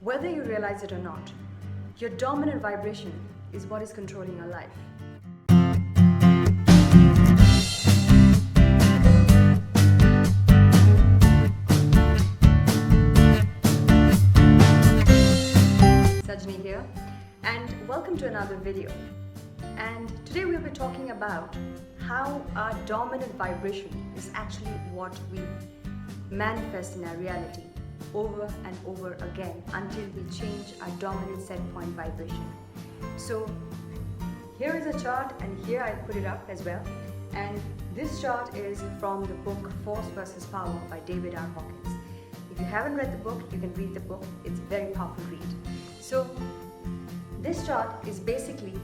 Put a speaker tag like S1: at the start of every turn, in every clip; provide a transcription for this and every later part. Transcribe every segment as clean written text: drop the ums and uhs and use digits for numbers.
S1: Whether you realize it or not, your dominant vibration is what is controlling your life. Sajni here, and welcome to another video. And today we'll be talking about how our dominant vibration is actually what we manifest in our reality over and over again until we change our dominant set point vibration. So here is a chart, and here I put it up as well. And this chart is from the book Force versus Power by David R. Hawkins. If you haven't read the book, you can read the book. It's a very powerful read. So this chart is basically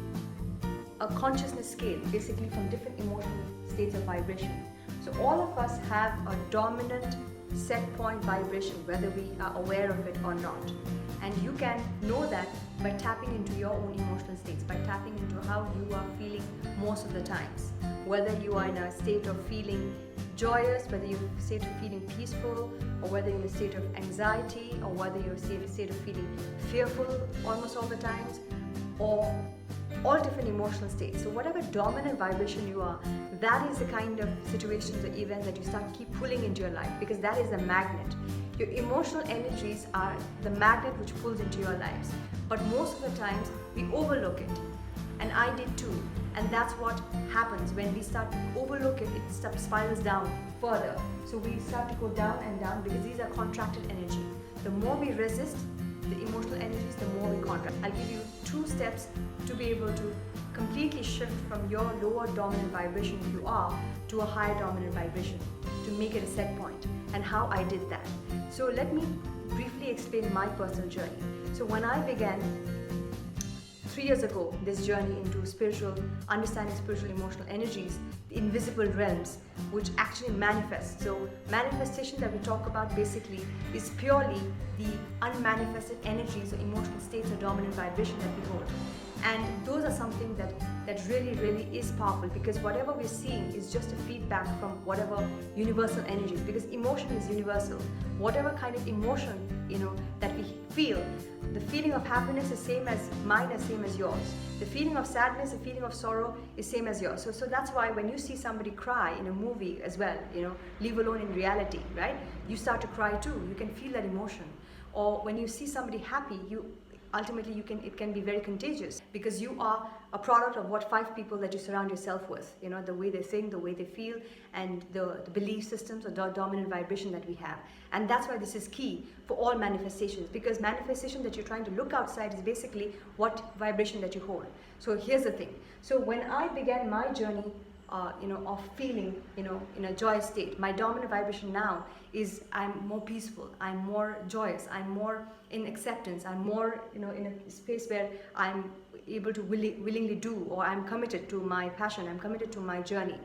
S1: a consciousness scale, basically from different emotional states of vibration. So all of us have a dominant set point vibration, whether we are aware of it or not. And you can know that by tapping into your own emotional states, by tapping into how you are feeling most of the times. Whether you are in a state of feeling joyous, whether you're in a state of feeling peaceful, or whether you're in a state of anxiety, or whether you're in a state of feeling fearful almost all the times, or all different emotional states. So whatever dominant vibration you are, that is the kind of situations or events that you start keep pulling into your life, because that is the magnet. Your emotional energies are the magnet which pulls into your lives. But most of the times we overlook it. And I did too. And that's what happens when we start to overlook it, it spirals down further. So we start to go down and down because these are contracted energy. The more we resist the emotional energies, the more we contract. I'll give you 2 steps to be able to completely shift from your lower dominant vibration you are to a higher dominant vibration to make it a set point, and how I did that. So let me briefly explain my personal journey. So when I began 3 years ago this journey into understanding spiritual emotional energies, the invisible realms which actually manifest. So manifestation that we talk about basically is purely the unmanifested energies or emotional states or dominant vibration that we hold. And those are something that really is powerful, because whatever we're seeing is just a feedback from whatever universal energies, because emotion is universal. Whatever kind of emotion that we feel, the feeling of happiness is same as mine, is same as yours. The feeling of sadness, the feeling of sorrow is same as yours. So that's why when you see somebody cry in a movie as well, leave alone in reality, right? You start to cry too. You can feel that emotion. Or when you see somebody happy, ultimately it can be very contagious, because you are a product of what 5 people that you surround yourself with, the way they think, the way they feel, and the belief systems or the dominant vibration that we have. And that's why this is key for all manifestations, because manifestation that you're trying to look outside is basically what vibration that you hold. So here's the thing. So when I began my journey of feeling, in a joyous state, my dominant vibration now is I'm more peaceful, I'm more joyous, I'm more in acceptance, I'm more, in a space where I'm able to willingly do, or I'm committed to my passion, I'm committed to my journey.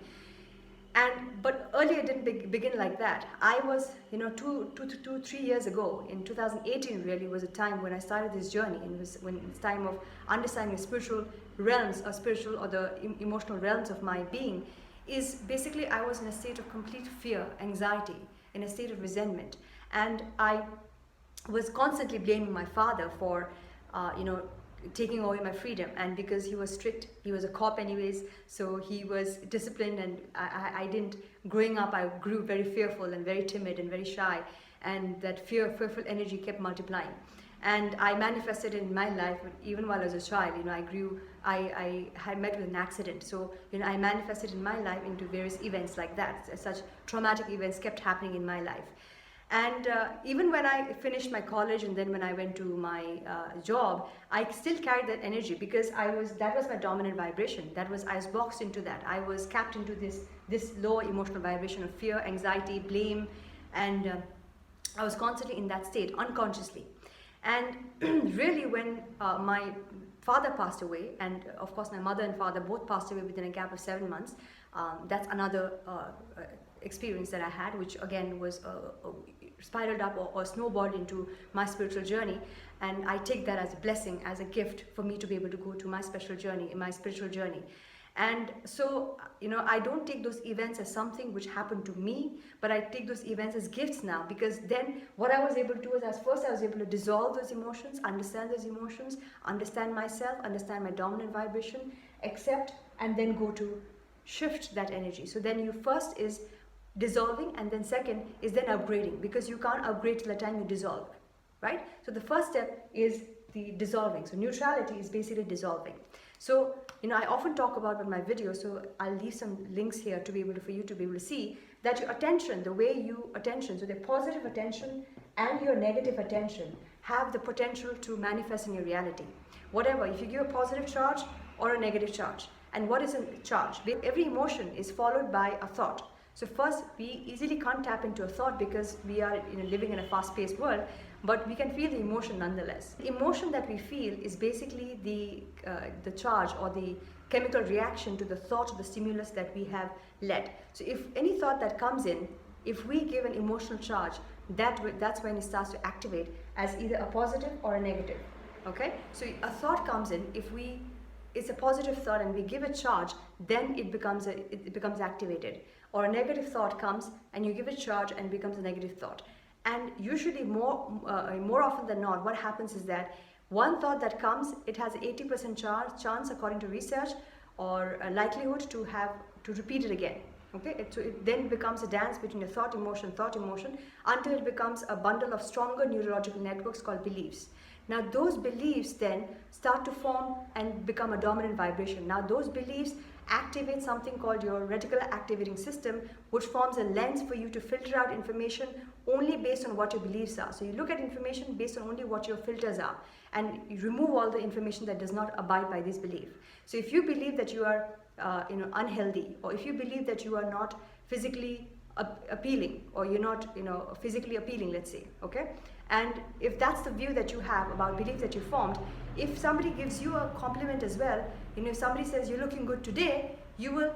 S1: But earlier it didn't begin like that. I was, 3 years ago, in 2018 really was a time when I started this journey, and when it's time of understanding the spiritual realms or the emotional realms of my being, is basically I was in a state of complete fear, anxiety, in a state of resentment. And I was constantly blaming my father for, taking away my freedom. And because he was strict, he was a cop anyways, so he was disciplined, and I didn't, growing up I grew very fearful and very timid and very shy, and that fearful energy kept multiplying. And I manifested in my life, even while I was a child, I had met with an accident. So, I manifested in my life into various events like that. Such traumatic events kept happening in my life. And even when I finished my college, and then when I went to my job, I still carried that energy, because that was my dominant vibration. I was boxed into that. I was capped into this low emotional vibration of fear, anxiety, blame, and I was constantly in that state unconsciously. And really, when my father passed away, and of course my mother and father both passed away within a gap of 7 months, that's another experience that I had, which again was spiraled up or snowballed into my spiritual journey. And I take that as a blessing, as a gift for me to be able to go to my spiritual journey. And so, I don't take those events as something which happened to me, but I take those events as gifts now, because then what I was able to do is, as first I was able to dissolve those emotions, understand those emotions, understand myself, understand my dominant vibration, accept, and then go to shift that energy. So then you first is dissolving, and then second is then upgrading, because you can't upgrade till the time you dissolve, right? So the first step is the dissolving. So neutrality is basically dissolving. So I often talk about in my videos, so I'll leave some links here to be able to, for you to be able to see that your attention, the way you attention, so the positive attention and your negative attention have the potential to manifest in your reality. Whatever, if you give a positive charge or a negative charge. And what is a charge? Every emotion is followed by a thought. So first, we easily can't tap into a thought because we are living in a fast-paced world, but we can feel the emotion nonetheless. The emotion that we feel is basically the charge or the chemical reaction to the thought or the stimulus that we have led. So if any thought that comes in, if we give an emotional charge, that's when it starts to activate as either a positive or a negative. Okay? So a thought comes in, it's a positive thought and we give it charge, then it becomes activated. Or a negative thought comes and you give it charge and becomes a negative thought. And usually more often than not, what happens is that one thought that comes, it has 80% chance according to research, or a likelihood to repeat it again. Okay, so it then becomes a dance between a thought emotion, until it becomes a bundle of stronger neurological networks called beliefs. Now those beliefs then start to form and become a dominant vibration. Now those beliefs activate something called your reticular activating system, which forms a lens for you to filter out information only based on what your beliefs are. So you look at information based on only what your filters are, and you remove all the information that does not abide by this belief. So if you believe that you are unhealthy, or if you believe that you are not physically appealing, or you're not physically appealing, let's say, okay, and if that's the view that you have about belief that you formed, if somebody gives you a compliment as well, if somebody says you're looking good today, you will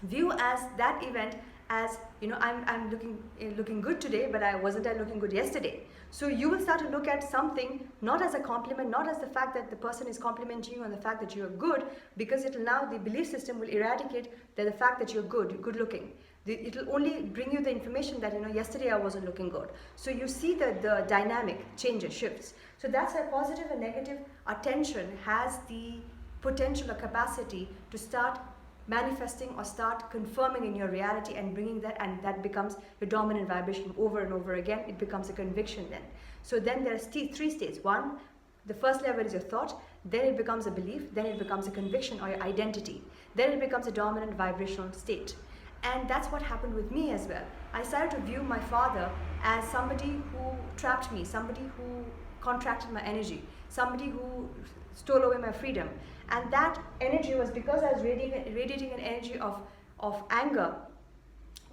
S1: view as that event as I'm looking good today, but wasn't I looking good yesterday? So you will start to look at something not as a compliment, not as the fact that the person is complimenting you on the fact that you are good, because now the belief system will eradicate the fact that you're good looking. It will only bring you the information that yesterday I wasn't looking good. So you see the dynamic changes, shifts. So that's why positive and negative attention has the potential or capacity to start manifesting or start confirming in your reality and bringing that, and that becomes your dominant vibration over and over again. It becomes a conviction then. So then there's three states. One, the first level is your thought, then it becomes a belief, then it becomes a conviction or your identity, then it becomes a dominant vibrational state. And that's what happened with me as well. I started to view my father as somebody who trapped me, somebody who contracted my energy, somebody who stole away my freedom. And that energy was because I was radiating an energy of anger,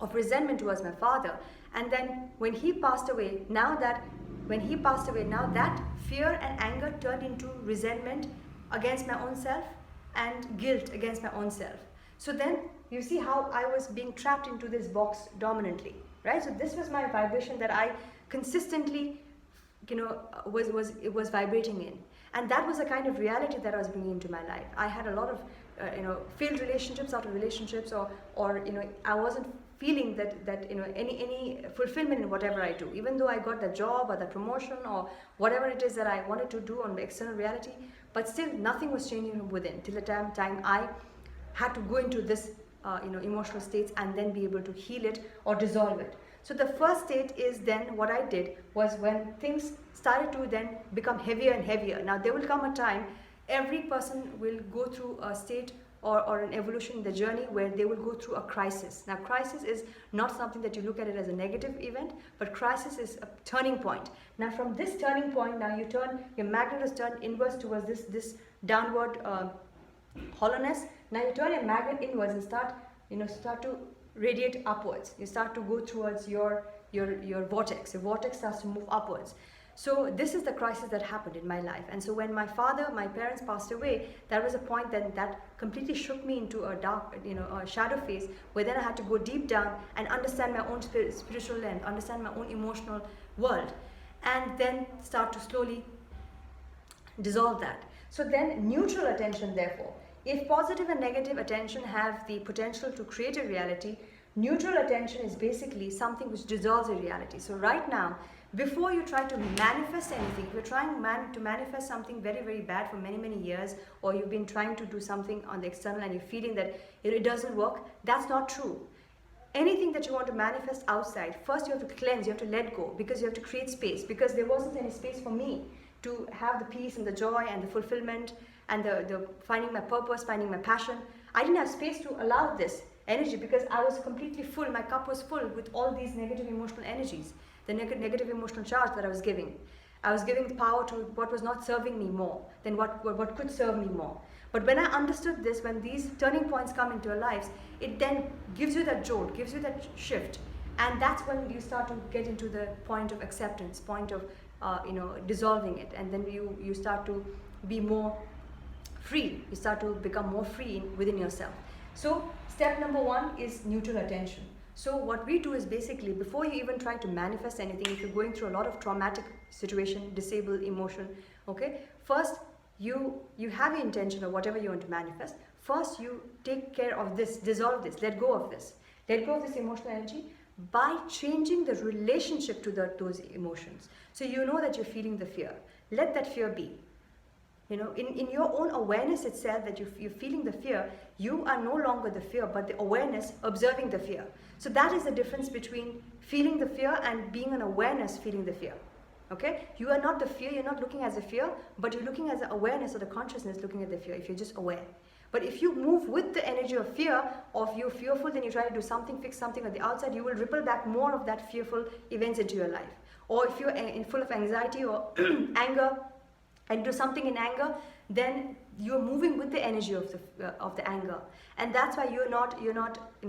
S1: of resentment towards my father. And then when he passed away, now that fear and anger turned into resentment against my own self and guilt against my own self. So then you see how I was being trapped into this box dominantly, right? So this was my vibration that I consistently, was vibrating in. And that was the kind of reality that I was bringing into my life. I had a lot of, failed relationships after relationships, or I wasn't feeling that any fulfillment in whatever I do. Even though I got the job or the promotion or whatever it is that I wanted to do on the external reality, but still nothing was changing from within till the time I had to go into this, emotional states and then be able to heal it or dissolve it. So the first state is then what I did was when things started to then become heavier and heavier. Now there will come a time, every person will go through a state or an evolution in the journey where they will go through a crisis. Now crisis is not something that you look at it as a negative event, but crisis is a turning point. Now from this turning point, now your magnet is turned inwards towards this downward hollowness. Now you turn your magnet inwards and start to radiate upwards. You start to go towards your vortex. Your vortex starts to move upwards. So this is the crisis that happened in my life. And so when my parents passed away, that was a point that completely shook me into a dark, a shadow phase, where then I had to go deep down and understand my own spiritual lens, understand my own emotional world, and then start to slowly dissolve that. So then neutral attention, therefore, If positive and negative attention have the potential to create a reality, neutral attention is basically something which dissolves a reality. So right now, before you try to manifest anything, if you're trying to manifest something very, very bad for many, many years, or you've been trying to do something on the external and you're feeling that it doesn't work, that's not true. Anything that you want to manifest outside, first you have to cleanse, you have to let go, because you have to create space, because there wasn't any space for me to have the peace and the joy and the fulfillment and the finding my purpose, finding my passion. I didn't have space to allow this energy because I was completely full. My cup was full with all these negative emotional energies, the negative emotional charge that I was giving. I was giving the power to what was not serving me more than what could serve me more. But when I understood this, when these turning points come into your lives, it then gives you that jolt, gives you that shift. And that's when you start to get into the point of acceptance, point of dissolving it. And then you start to be more free. You start to become more free within yourself. So step number 1 is neutral attention. So what we do is basically, before you even try to manifest anything, if you're going through a lot of traumatic situation, disabled emotion, okay, first you have your intention of whatever you want to manifest. First you take care of this, dissolve this, let go of this. Let go of this emotional energy by changing the relationship to those emotions. So you know that you're feeling the fear. Let that fear be. In your own awareness itself that you're feeling the fear, you are no longer the fear, but the awareness observing the fear. So that is the difference between feeling the fear and being an awareness feeling the fear. Okay? You are not the fear, you're not looking as a fear, but you're looking as the awareness or the consciousness looking at the fear, if you're just aware. But if you move with the energy of fear, of you're fearful, then you try to do something, fix something on the outside, you will ripple back more of that fearful events into your life. Or if you're full of anxiety or anger, and do something in anger, then you're moving with the energy of the anger, and that's why you're not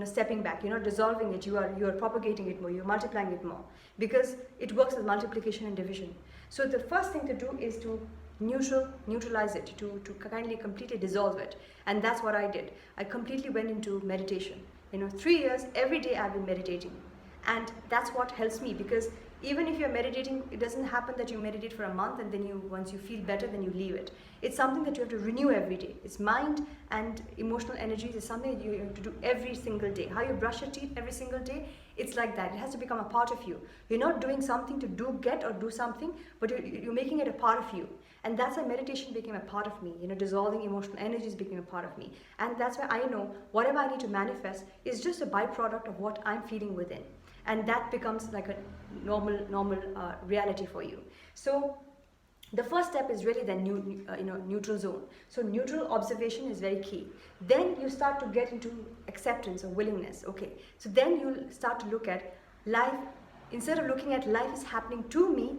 S1: stepping back, you're not dissolving it, you're propagating it more, you're multiplying it more, because it works as multiplication and division. So the first thing to do is to neutralize it, to kindly completely dissolve it, and that's what I did. I completely went into meditation. 3 years every day I've been meditating, and that's what helps me, because even if you're meditating, it doesn't happen that you meditate for a month and then once you feel better, then you leave it. It's something that you have to renew every day. It's mind and emotional energies is something that you have to do every single day. How you brush your teeth every single day, it's like that. It has to become a part of you. You're not doing something to get or do something, but you're making it a part of you. And that's why meditation became a part of me. Dissolving emotional energies became a part of me. And that's why I know whatever I need to manifest is just a byproduct of what I'm feeling within. And that becomes like a normal reality for you. So the first step is really the neutral zone. So neutral observation is very key. Then you start to get into acceptance or willingness. Okay, so then you start to look at life. Instead of looking at life is happening to me,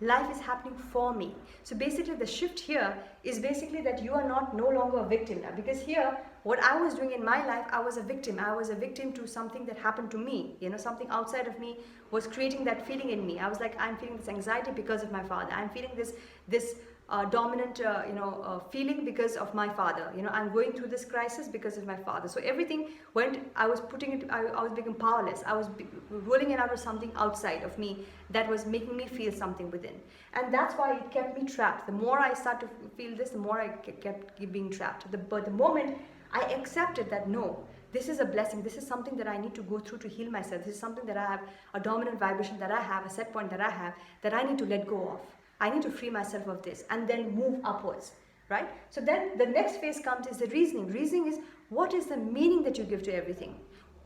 S1: life is happening for me. So basically the shift here is basically that you are no longer a victim now, because here what I was doing in my life, I was a victim. I was a victim to something that happened to me. Something outside of me was creating that feeling in me. I was like, I'm feeling this anxiety because of my father. I'm feeling this dominant feeling because of my father. I'm going through this crisis because of my father. So everything I was becoming powerless. I was rolling it out of something outside of me that was making me feel something within. And that's why it kept me trapped. The more I start to feel this, the more I kept being trapped. But the moment I accepted that, no, this is a blessing, this is something that I need to go through to heal myself, this is something that I have, a dominant vibration that I have, a set point that I have, that I need to let go of. I need to free myself of this and then move upwards, right? So then the next phase comes is the reasoning. Reasoning is, what is the meaning that you give to everything?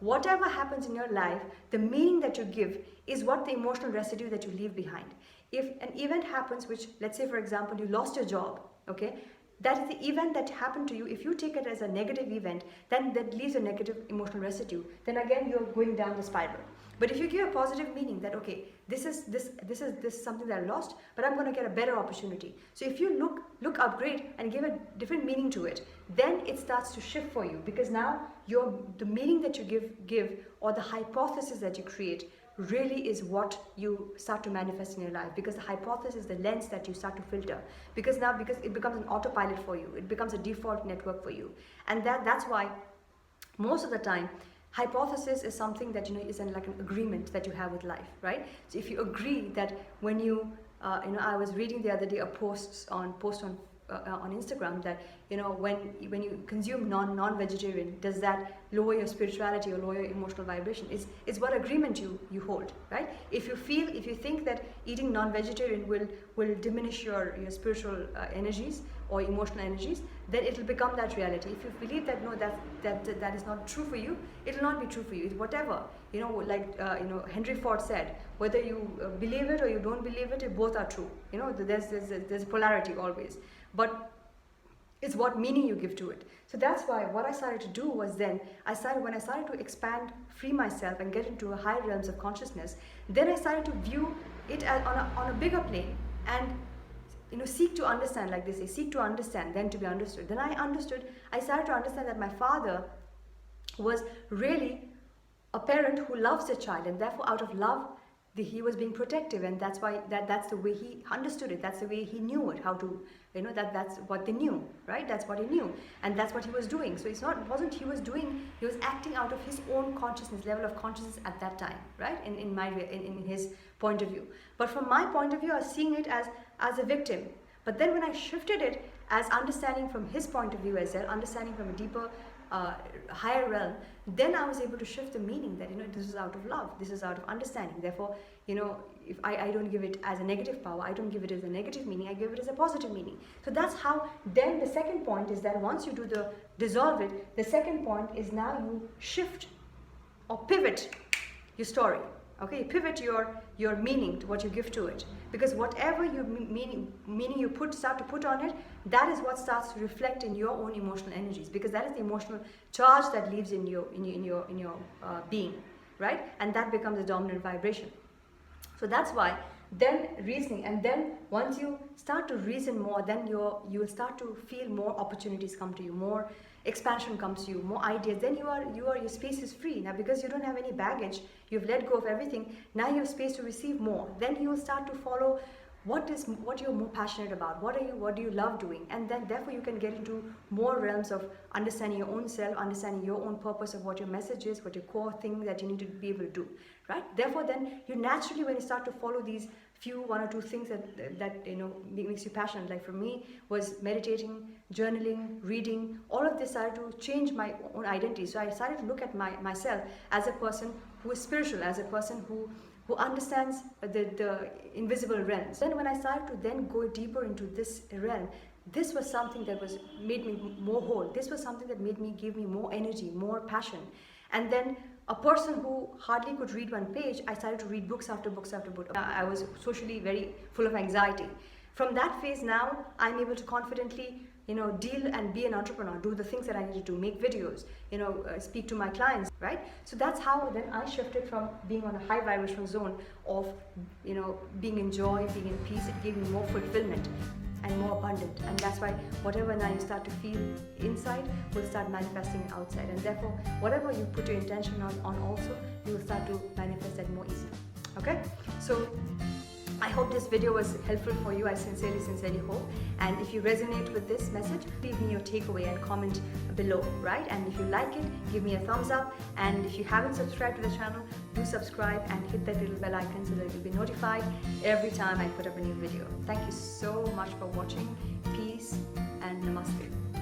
S1: Whatever happens in your life, the meaning that you give is what the emotional residue that you leave behind. If an event happens, which, let's say for example, you lost your job, okay? That is the event that happened to you. If you take it as a negative event, then that leaves a negative emotional residue. Then again, you're going down the spiral. But if you give a positive meaning that, okay, this is something that I lost, but I'm going to get a better opportunity. So if you look upgrade and give a different meaning to it, then it starts to shift for you, because now the meaning that you give or the hypothesis that you create really is what you start to manifest in your life, because the hypothesis is the lens that you start to filter, because it becomes an autopilot for you, it becomes a default network for you. And that's why most of the time hypothesis is something that is like an agreement that you have with life, right? So if you agree that when I was reading the other day a post on on Instagram that, you know, when you consume non-vegetarian, does that lower your spirituality or lower your emotional vibration? Is what agreement you hold, right? If you think that eating non-vegetarian will diminish your spiritual energies or emotional energies, then it will become that reality. If you believe that no, that is not true for you, it will not be true for you. It's whatever, you know, like Henry Ford said, whether you believe it or you don't believe it, both are true. You know, there's polarity always, but it's what meaning you give to it. So that's why what I started to do was when I started to expand, free myself and get into a higher realms of consciousness, then I started to view it as on a bigger plane and, you know, seek to understand, like they say, seek to understand, then to be understood. Then I started to understand that my father was really a parent who loves a child, and therefore out of love, he was being protective, and that's why that's the way he understood it. That's the way he knew it, how to, you know, that's what they knew, right? That's what he knew, and that's what he was doing. So it wasn't he was acting out of his own consciousness, level of consciousness at that time, right? In his point of view. But from my point of view, I was seeing it as a victim. But then when I shifted it as understanding from his point of view as well, understanding from a deeper, higher realm, then I was able to shift the meaning that, you know, this is out of love, this is out of understanding. Therefore, you know, if I don't give it as a negative power, I don't give it as a negative meaning, I give it as a positive meaning. So that's how, then the second point is that once you do the dissolve it, the second point is now you shift or pivot your story. Okay, pivot your meaning to what you give to it, because whatever you meaning you start to put on it, that is what starts to reflect in your own emotional energies, because that is the emotional charge that lives in your being, right? And that becomes a dominant vibration. So that's why then reasoning, and then once you start to reason more, then you will start to feel more opportunities come to you, more expansion comes to you, more ideas. Then your space is free now, because you don't have any baggage, you've let go of everything. Now you have space to receive more. Then you will start to follow what you're more passionate about, what do you love doing, and then therefore you can get into more realms of understanding your own self, understanding your own purpose of what your message is, what your core thing that you need to be able to do, right? Therefore then you naturally, when you start to follow these one or two things that you know makes you passionate, like for me was meditating, journaling, reading, all of this started to change my own identity. So I started to look at myself as a person who is spiritual, as a person who understands the invisible realms. Then when I started to then go deeper into this realm, this was something that made me more whole. This was something that gave me more energy, more passion. And then a person who hardly could read one page, I started to read books after books after books. I was socially very full of anxiety. From that phase now, I'm able to confidently, you know, deal and be an entrepreneur, do the things that I need to do, make videos, you know, speak to my clients, right? So that's how then I shifted from being on a high vibrational zone of, you know, being in joy, being in peace. It gave me more fulfillment and more abundant, and that's why whatever now you start to feel inside will start manifesting outside, and therefore whatever you put your intention on also, you will start to manifest that more easily. Okay, so I hope this video was helpful for you. I sincerely hope. And if you resonate with this message, leave me your takeaway and comment below, right? And if you like it, give me a thumbs up. And if you haven't subscribed to the channel, do subscribe and hit that little bell icon so that you'll be notified every time I put up a new video. Thank you so much for watching. Peace and namaste.